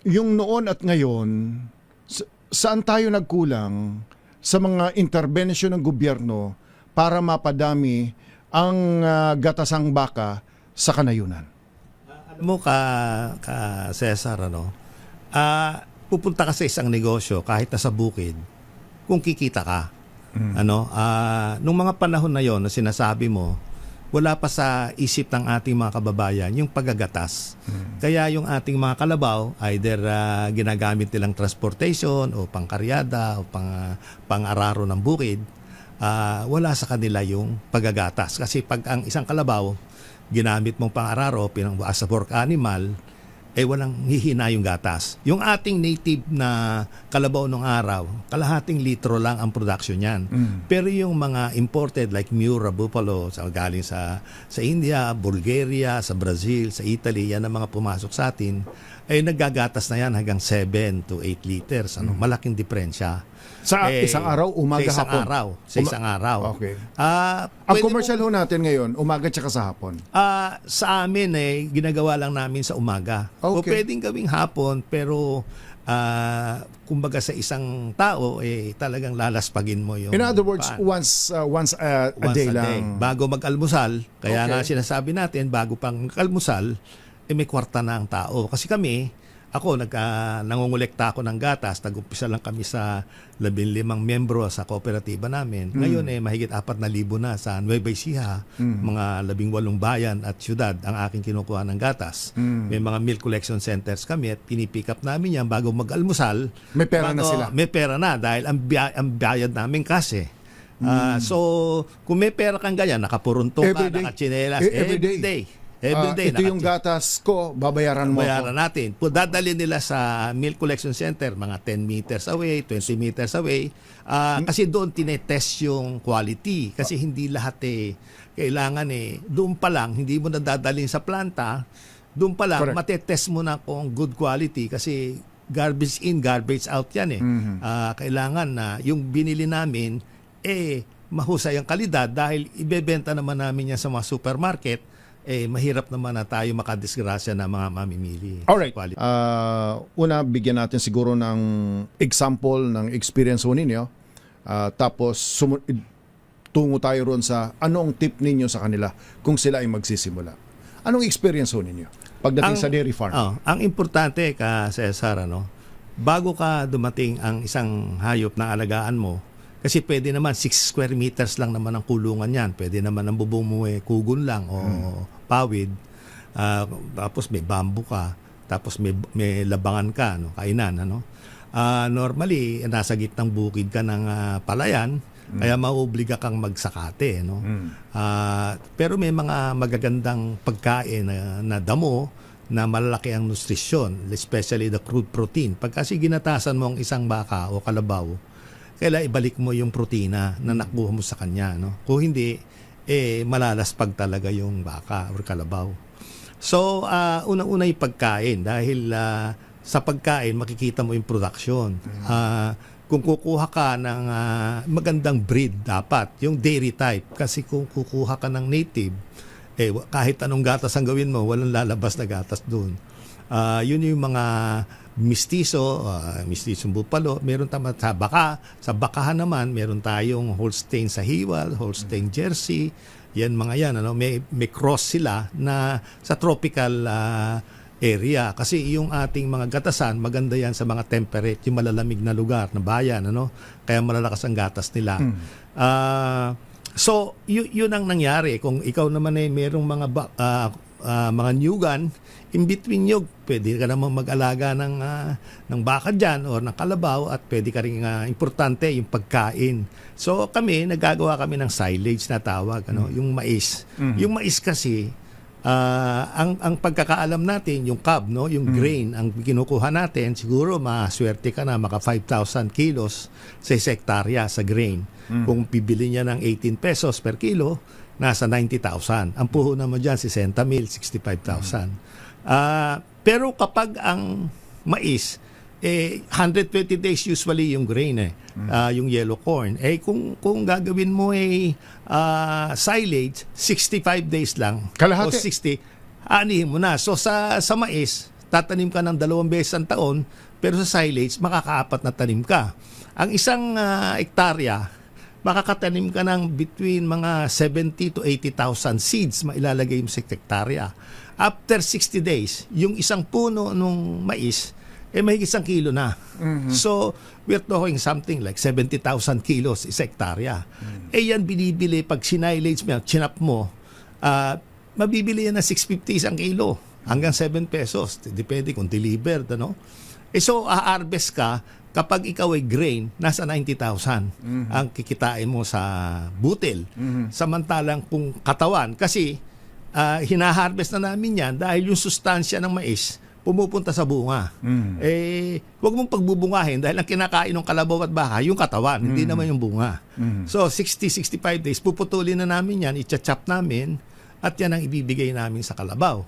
yung noon at ngayon, saan tayo nagkulang sa mga intervention ng gobyerno para mapadami ang gatasang baka sa kanayunan? Alam mo ka Cesar, pupunta ka sa isang negosyo kahit nasa bukid kung kikita ka. Nung mga panahon na yon na sinasabi mo, wala pa sa isip ng ating mga kababayan yung paggagatas. Kaya yung ating mga kalabaw, either ginagamit nilang transportation o pangkaryada o pang-araro ng bukid, wala sa kanila yung paggagatas. Kasi pag ang isang kalabaw, ginamit mong pang-araro, as a pork animal, walang hihina yung gatas. Yung ating native na kalabaw nung araw, kalahating litro lang ang production niyan. Pero yung mga imported like Miura, Buffalo, galing sa India, Bulgaria, sa Brazil, sa Italy, yan ang mga pumasok sa atin, naggagatas na yan hanggang 7 to 8 liters. Malaking diferensya. Sa isang araw, umaga, sa isang hapon? Araw. Sa isang araw. Okay. Ang commercial ho natin ngayon, umaga tsaka sa hapon? Sa amin, ginagawa lang namin sa umaga. Okay. O pwedeng gawing hapon, pero kumbaga sa isang tao, talagang lalaspagin mo yung... In other words, once a day lang. Bago mag-almusal, kaya Okay. nga sinasabi natin, bago pang almusal, may kwarta na ang tao. Kasi ako, nangungulekta ako ng gatas. Nag-umpisa lang kami sa 15 miyembro sa kooperatiba namin. Ngayon, mahigit 4,000 na sa Nueva Ecija, mga 18 bayan at syudad ang aking kinukuha ng gatas. May mga milk collection centers kami at pinipick up namin yan bago mag-almusal. May pera na sila. May pera na dahil ang bayad namin kasi. So, kung may pera kang ganyan, nakapuruntong ka, nakachinelas, every day. Ito yung gatas ko, babayaran mo bayaran natin. Dadalhin nila sa milk collection center, mga 10 meters away, 20 meters away. Kasi doon tinetest yung quality. Kasi hindi lahat kailangan doon pa lang, hindi mo na dadalhin sa planta, doon pa lang, matetest mo na kung good quality. Kasi garbage in, garbage out yan kailangan na yung binili namin, mahusay ang kalidad dahil ibebenta naman namin yan sa mga supermarket. Mahirap naman na tayo makadisgrasya na mga mamimili. Alright. Una, bigyan natin siguro ng example ng experience ho ninyo. Tapos, tungo tayo ron sa anong tip ninyo sa kanila kung sila ay magsisimula. Anong experience ho ninyo pagdating sa dairy farm? Ang importante ka, Cesar, bago ka dumating ang isang hayop na alagaan mo, kasi pwede naman 6 square meters lang naman ang kulungan yan. Pwede naman ang bubong mo kugon lang o pawid. Tapos may bamboo ka. Tapos may labangan ka, kainan. Normally, nasa gitnang bukid ka ng palayan, kaya mauobliga kang magsakate. Pero may mga magagandang pagkain na damo na malalaki ang nutrisyon, especially the crude protein. Pag kasi ginatasan mo ang isang baka o kalabaw, kailangan ibalik mo yung protina na nakuha mo sa kanya. Kung hindi, malalaspag talaga yung baka o kalabaw. So, unang-una yung pagkain dahil sa pagkain, makikita mo yung production. Kung kukuha ka ng magandang breed, dapat yung dairy type. Kasi kung kukuha ka ng native, kahit anong gatas ang gawin mo, walang lalabas na gatas doon. Yun yung mga mistisong Buffalo, meron tama sa baka. Sa bakahan naman, meron tayong Holstein Sahiwal, Holstein Jersey. Yan mga yan, may cross sila na sa tropical area. Kasi yung ating mga gatasan, maganda yan sa mga temperate, yung malalamig na lugar, na bayan, kaya malalakas ang gatas nila. So, yun ang nangyari. Kung ikaw naman merong mga nyugan, in between nyo, pwede ka naman mag-alaga ng baka dyan o ng kalabaw at pwede ka rin, importante yung pagkain. So nagagawa kami ng silage na tawag, yung mais. Yung mais kasi, ang pagkakaalam natin, yung cob, yung grain, ang kinukuha natin, siguro maswerte ka na maka 5,000 kilos sa hektarya sa grain. Kung bibili niya ng 18 pesos per kilo, nasa 90,000. Ang puhunan mo dyan, 60,000, 65,000. Pero kapag ang mais, 120 days usually yung grain, yung yellow corn. Kung gagawin mo silage, 65 days lang. Kalahati. O 60, anihin mo na. So sa mais, tatanim ka ng 2 beses ang taon, pero sa silage, makakaapat na tanim ka. Ang isang ektarya, makakatanim ka ng between mga 70 to 80,000 seeds mailalagay mo sa hektarya. After 60 days, yung isang puno nung mais, mahigit 1 kilo na. So, we're talking something like 70,000 kilos sa hektarya. Yan binibili pag sinilage mo, chinap mo, mabibili yan na 650 isang kilo hanggang 7 pesos. Depende kung delivered, ano? So, harvest ka kapag ikaw ay grain, nasa 90,000 ang kikitain mo sa butil. Samantalang kung katawan, kasi hinaharvest na namin yan dahil yung sustansya ng mais pumupunta sa bunga. Huwag mong pagbubungahin dahil ang kinakain ng kalabaw at baka, yung katawan, hindi naman yung bunga. So, 60-65 days, puputulin na namin yan, i-chop namin, at yan ang ibibigay namin sa kalabaw.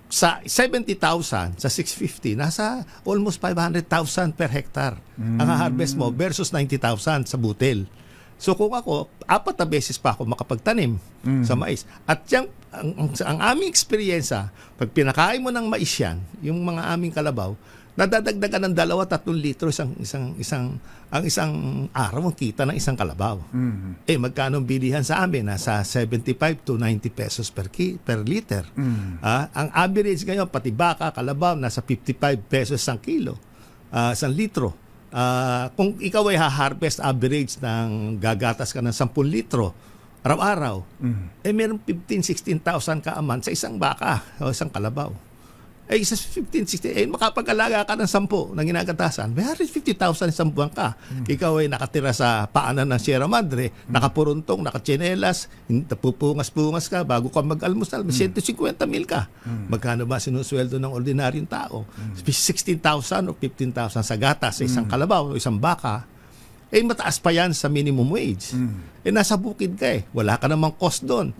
Sa 70,000, sa 650, nasa almost 500,000 per hectare ang harvest mo versus 90,000 sa butil. So kung ako, 4 na beses pa ako makapagtanim sa mais. At yung, ang aming eksperyensya, pag pinakain mo ng mais yan, yung mga aming kalabaw, nadadagdagan ng 2-3 litro ang isang araw ang kita ng isang kalabaw. Magkano ang bilihan sa amin? Nasa 75 to 90 pesos per liter. Ang average ngayon, pati baka, kalabaw, nasa 55 pesos ang kilo, 1 litro. Kung ikaw ay ha-harvest average ng gagatas ka ng 10 litro araw-araw, meron 15,000-16,000 ka a month sa isang baka o isang kalabaw. Sa 15-16, makapag-alaga ka ng 10 na ginagatasan, may 150,000 isang buwan ka. Ikaw ay nakatira sa paanan ng Sierra Madre, nakapuruntong, nakatsinelas, pupungas-pungas ka, bago ka mag-almusal, may 150,000 ka. Magkano ba sinusweldo ng ordinaryong tao? 16,000 o 15,000 sa gatas sa isang kalabaw o isang baka, mataas pa yan sa minimum wage. Nasa bukid ka wala ka namang cost doon.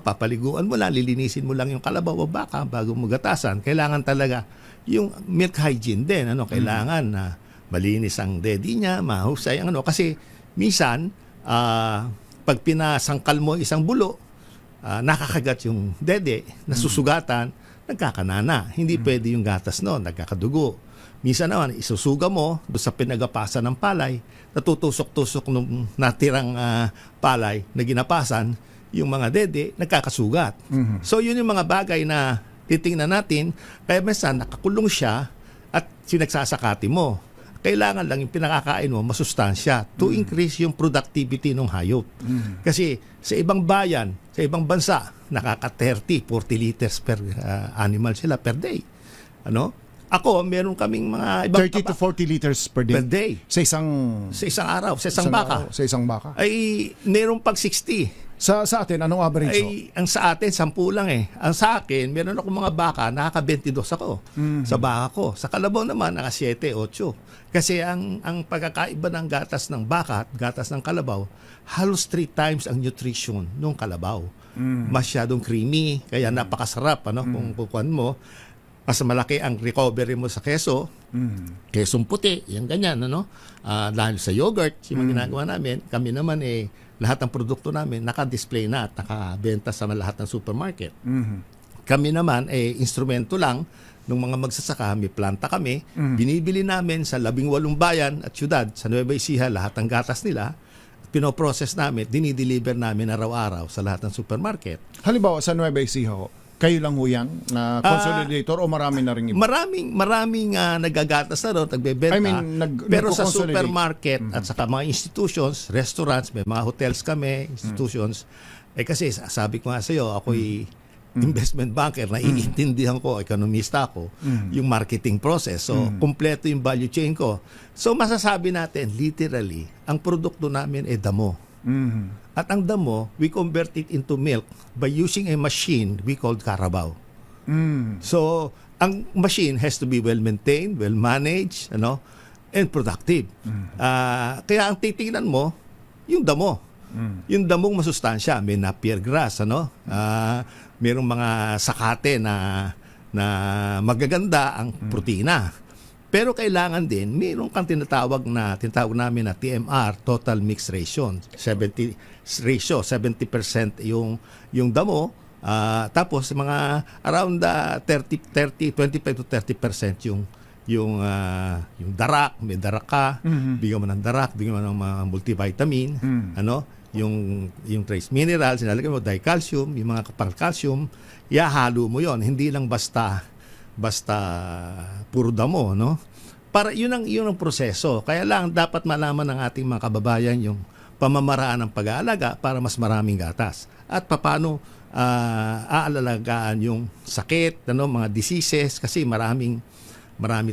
Papaliguan mo lang, lilinisin mo lang yung kalabaw o baka bago mo gatasan. Kailangan talaga yung milk hygiene din. Kailangan na malinis ang daddy niya, mahusay ang kasi minsan, pag pinasangkal mo isang bulo, nakakagat yung dede, nasusugatan, nagkakanana. Hindi pwede yung gatas noon, nagkakadugo. Minsan naman, isusuga mo doon sa pinagapasan ng palay, natutusok-tusok ng natirang palay na ginapasan, yung mga dede, nagkakasugat. So, yun yung mga bagay na titingnan natin. Kaya minsan, nakakulong siya at sinagsasakati mo. Kailangan lang yung pinakakain mo, masustansya to increase yung productivity ng hayop. Kasi sa ibang bayan, sa ibang bansa, nakaka 30-40 liters per animal sila per day. Ako, meron kaming mga ibang 30 to 40 liters per day. Per day. Sa isang araw, sa isang baka. Sa isang baka. Ay meron pag 60. Sa atin, anong average? Ang sa atin, 10 lang Ang sa akin, meron ako mga baka, nakaka-22 ako sa baka ko. Sa kalabaw naman, naka 7, 8. Kasi ang pagkakaiba ng gatas ng baka at gatas ng kalabaw, halos 3 times ang nutrition ng kalabaw. Masyadong creamy, kaya napakasarap kung kukuhan mo. Mas malaki ang recovery mo sa keso, kesong puti, yung ganyan, dahil sa yogurt, yung mga ginagawa namin, kami naman lahat ng produkto namin naka-display na at nakabenta sa lahat ng supermarket. Kami naman instrumento lang ng mga magsasaka, may planta kami, binibili namin sa 18 bayan at syudad, sa Nueva Ecija, lahat ng gatas nila, pinoprocess namin, dinideliver namin araw-araw sa lahat ng supermarket. Halimbawa, sa Nueva Ecija ho, kayo lang ho yan na consolidator o marami na rin iba? Maraming nagagatas na doon, nagbebenta. Pero sa supermarket at saka mga institutions, restaurants, may mga hotels kami, institutions. Kasi sabi ko nga sa iyo, ako'y investment banker, naiintindihan ko, ekonomista ako, yung marketing process. So, kumpleto yung value chain ko. So, masasabi natin, literally, ang produkto namin damo. At ang damo, we convert it into milk by using a machine we called Carabao. So, ang machine has to be well maintained, well managed, and productive. Kaya ang titingnan mo, yung damo. Yung damong masustansya, may napier grass, mayroong mga sakate na magaganda ang protina. Pero kailangan din, mayroon kang tinatawag namin na TMR, Total Mix Ratio. 70% yung damo, Tapos mga around 25 to 30% yung darak, may darak ka, bigyan mo ng darak, bigyan mo ng mga multivitamin, yung trace minerals, sinalagay mo dicalcium, yung mga kapal calcium, ihahalo mo yon, hindi lang basta puro damo, no? Para yun ang proseso. Kaya lang dapat malaman ng ating mga kababayan yung pamamaraan ng pag-aalaga para mas maraming gatas at paano aalalagaan yung sakit, mga diseases, kasi marami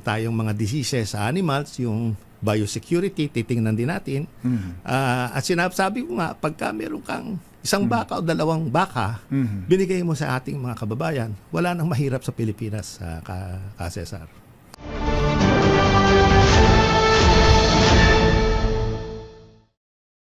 tayong mga diseases sa animals, yung biosecurity, titingnan din natin. At sinasabi ko nga, pagka meron kang isang baka o dalawang baka, binigay mo sa ating mga kababayan, wala nang mahirap sa Pilipinas, Cesar.